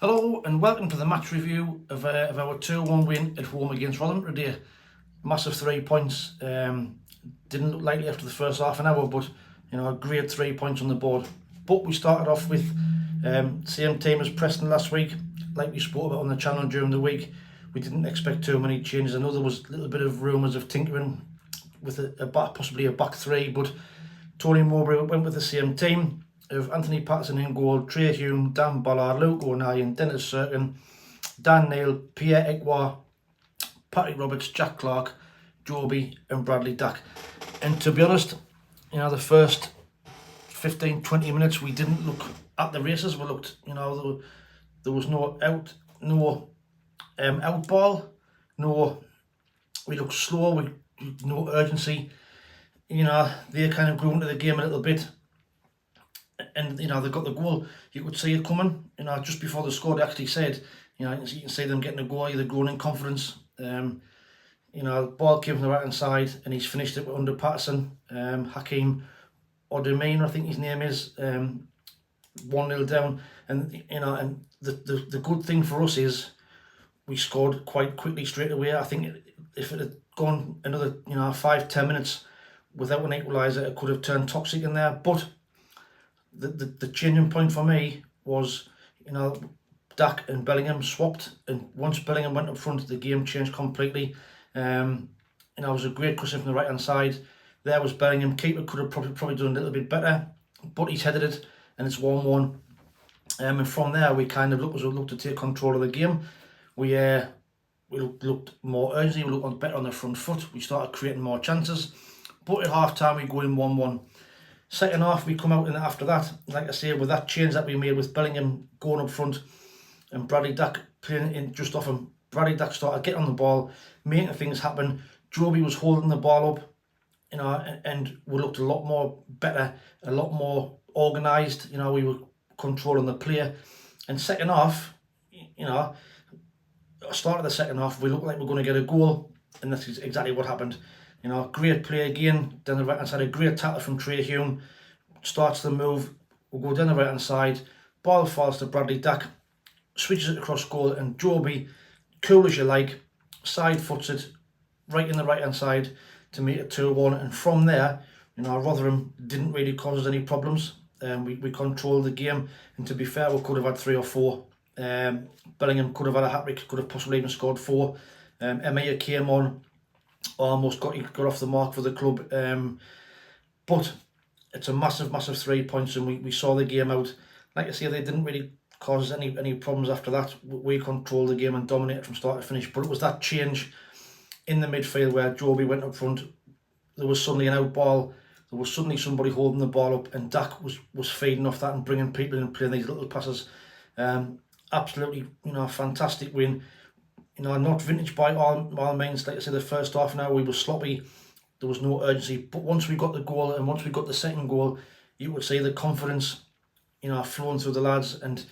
Hello and welcome to the match review of our 2-1 win at home against Rotherham today. Massive 3 points. Didn't look likely after the first half an hour, but a great 3 points on the board. But we started off with same team as Preston last week. Like we spoke about on the channel during the week, we didn't expect too many changes. I know there was a little bit of rumours of tinkering with possibly a back three, but Tony Mowbray went with the same team of Anthony Patterson in goal, Trey Hume, Dan Ballard, Luke O'Neill, Dennis Serkin, Dan Neil, Pierre Ekwa, Patrick Roberts, Jack Clark, Joby and Bradley Dack. And to be honest, the first 15-20 minutes we didn't look at the races. We looked, there was no out ball, we looked slow, no urgency. They kind of grew into the game a little bit. And they got the goal. You could see it coming. Just before the score, they actually said, you can see them getting a goal. They're growing in confidence. The ball came from the right hand side, and he's finished it under Patterson. Hakeem Odumain, I think his name is, 1-0 down. And and the good thing for us is we scored quite quickly straight away. I think if it had gone another 5-10 minutes without an equaliser, it could have turned toxic in there. But the changing point for me was, Dack and Bellingham swapped, and once Bellingham went up front, the game changed completely. It was a great crossing from the right hand side. There was Bellingham. Keeper could have probably done a little bit better, but he's headed it, and it's 1-1. And from there, we kind of looked to take control of the game. We looked more urgently. We looked better on the front foot. We started creating more chances, but at half time we go in 1-1. Second half, we come out in after that, like I say, with that change that we made with Bellingham going up front and Bradley Dack playing in just off him. Bradley Dack started getting on the ball, making things happen. Joby was holding the ball up, and we looked a lot more better, a lot more organised. We were controlling the play. And second half, start of the second half, we looked like we were going to get a goal, and that's exactly what happened. Great play again, down the right hand side, a great tackle from Trey Hume, starts the move, we'll go down the right hand side, ball falls to Bradley Dack, switches it across goal, and Joby, cool as you like, side foots it right in the right hand side to make it 2-1. And from there, Rotherham didn't really cause us any problems. We controlled the game, and to be fair, we could have had 3 or 4. Bellingham could have had a hat-trick, could have possibly even scored 4. Emea came on, almost got off the mark for the club, but it's a massive 3 points, and we saw the game out. Like I say, they didn't really cause any problems after that. We controlled the game and dominated from start to finish, but it was that change in the midfield where Joby went up front. There was suddenly an out ball, there was suddenly somebody holding the ball up, and Dack was feeding off that and bringing people in and playing these little passes. Absolutely, fantastic win. Not vintage by all means. Like I said, the first half an hour we were sloppy. There was no urgency. But once we got the goal, and once we got the second goal, you would see the confidence, flowing through the lads, and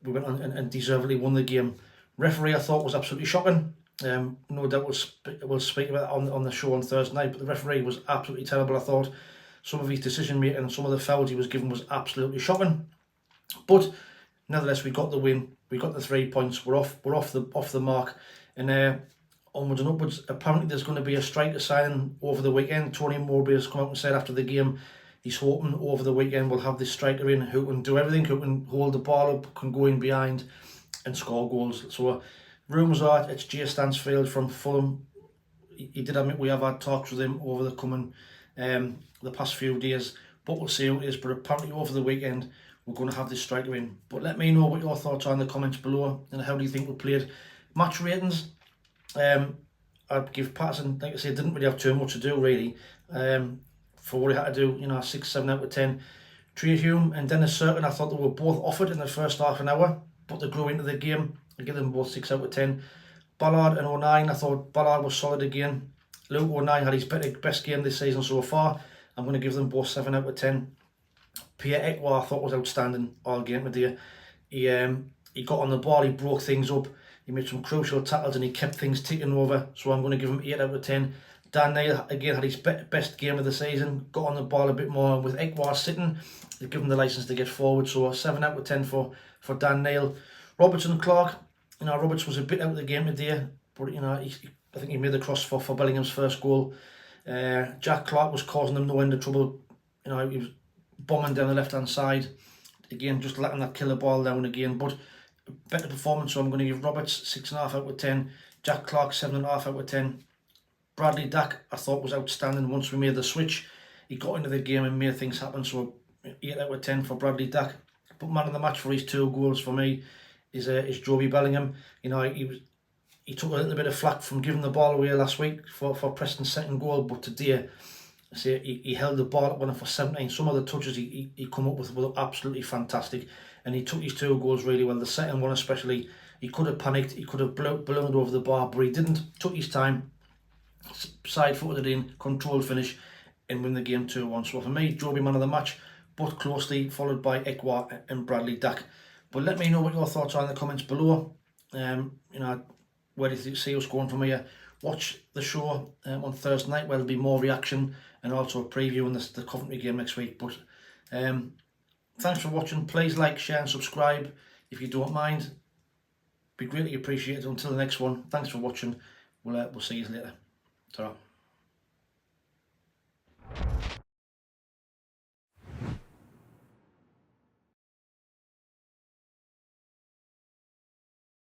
we went on and deservedly won the game. Referee, I thought, was absolutely shocking. No doubt we'll speak about that on the show on Thursday night, but the referee was absolutely terrible. I thought some of his decision making and some of the fouls he was given was absolutely shocking. But nevertheless, we got the win. We got the 3 points. We're off the mark, and onwards and upwards. Apparently, there's going to be a striker signing over the weekend. Tony Mowbray has come out and said after the game he's hoping over the weekend we'll have this striker in who can do everything, who can hold the ball up, can go in behind and score goals. So rumours are it's Jay Stansfield from Fulham. He did admit we have had talks with him over the past few days, but we'll see who it is. But apparently over the weekend we're going to have this striker in. But let me know what your thoughts are in the comments below, and how do you think we played. Match ratings, I'd give Patterson, like I said, didn't really have too much to do really, for what he had to do, 6-7 out of 10. Trey Hume and Dennis Serkin, I thought they were both offered in the first half an hour, but they grew into the game. I give them both 6 out of 10. Ballard and O'Neill, I thought Ballard was solid again. Luke O'Neill had his best game this season so far. I'm going to give them both 7 out of 10. Pierre Ekwa, I thought, was outstanding all game today. He got on the ball, he broke things up, he made some crucial tackles, and he kept things ticking over. So I'm going to give him 8 out of 10. Dan Neil, again, had his best game of the season, got on the ball a bit more. With Ekwa sitting, they've given the licence to get forward. So 7 out of 10 for Dan Neil. Roberts and Clark, you know, Roberts was a bit out of the game today, but you know, I think he made the cross for Bellingham's first goal. Jack Clark was causing them no end of trouble. You know, he was bombing down the left hand side. Again, just letting that killer ball down again. But a better performance, so I'm going to give Roberts 6.5 out of 10. Jack Clark 7.5 out of 10. Bradley Dack, I thought, was outstanding once we made the switch. He got into the game and made things happen, so 8 out of 10 for Bradley Dack. But man of the match for his 2 goals for me is Joby Bellingham. You know, he took a little bit of flack from giving the ball away last week for Preston's second goal, but today, he held the ball up one for 17. Some of the touches he come up with were absolutely fantastic, and he took his 2 goals really well. The second one especially, he could have panicked, he could have ballooned over the bar, but he didn't. Took his time, side-footed it in, controlled finish, and win the game 2-1. So for me, Joby man of the match, both closely followed by Ekwa and Bradley Dack. But let me know what your thoughts are in the comments below. You know, where do you see us going from here? Watch the show on Thursday night, where there'll be more reaction and also a preview on the Coventry game next week. But thanks for watching. Please like, share and subscribe if you don't mind. Be greatly appreciated. Until the next one, thanks for watching. We'll see you later. Ta-ra.